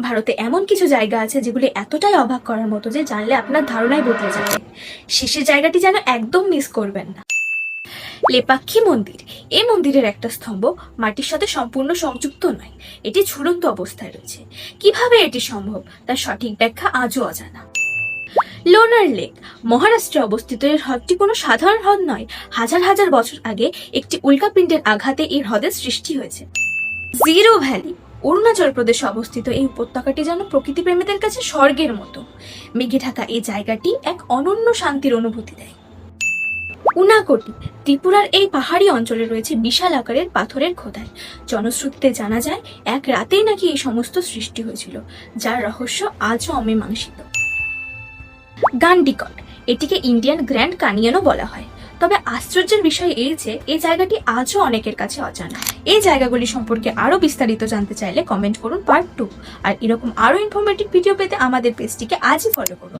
ভারতে এমন কিছু জায়গা আছে যেগুলি এতটাই অবাক করার মতো যে জানলে আপনার ধারণাই বদলে যাবে। শেষের জায়গাটি যেন একদম মিস করবেন না। লেপাক্ষী মন্দির। এই মন্দিরের একটা স্তম্ভ মাটির সাথে সম্পূর্ণ সংযুক্ত নয়, এটি ঝুলন্ত অবস্থায় রয়েছে। কিভাবে এটি সম্ভব তার সঠিক ব্যাখ্যা আজও অজানা। লোনার লেক মহারাষ্ট্রে অবস্থিত। এই হ্রদটি কোনো সাধারণ হ্রদ নয়, হাজার হাজার বছর আগে একটি উল্কাপিণ্ডের আঘাতে এই হ্রদের সৃষ্টি হয়েছে। জিরো ভ্যালি অরুণাচল প্রদেশে অবস্থিত। এই উপত্যকাটি যেন প্রকৃতি প্রেমীদের কাছে স্বর্গের মতো। মেঘে ঢাকা এই জায়গাটি এক অনন্য শান্তির অনুভূতি দেয়। উনাকোটি ত্রিপুরার এই পাহাড়ি অঞ্চলে রয়েছে বিশাল আকারের পাথরের খোদাই। জনশ্রুতিতে জানা যায় এক রাতেই নাকি এই সমস্ত সৃষ্টি হয়েছিল, যার রহস্য আজও অমীমাংসিত। গান্ডিকট, এটিকে ইন্ডিয়ান গ্র্যান্ড ক্যানিয়নও বলা হয়। তবে আশ্চর্যের বিষয় এই যে এই জায়গাটি আজও অনেকের কাছে অজানা। এই জায়গাগুলি সম্পর্কে আরো বিস্তারিত জানতে চাইলে কমেন্ট করুন পার্ট 2। আর এরকম আরো ইনফরমেটিভ ভিডিও পেতে আমাদের পেজটিকে আজই ফলো করুন।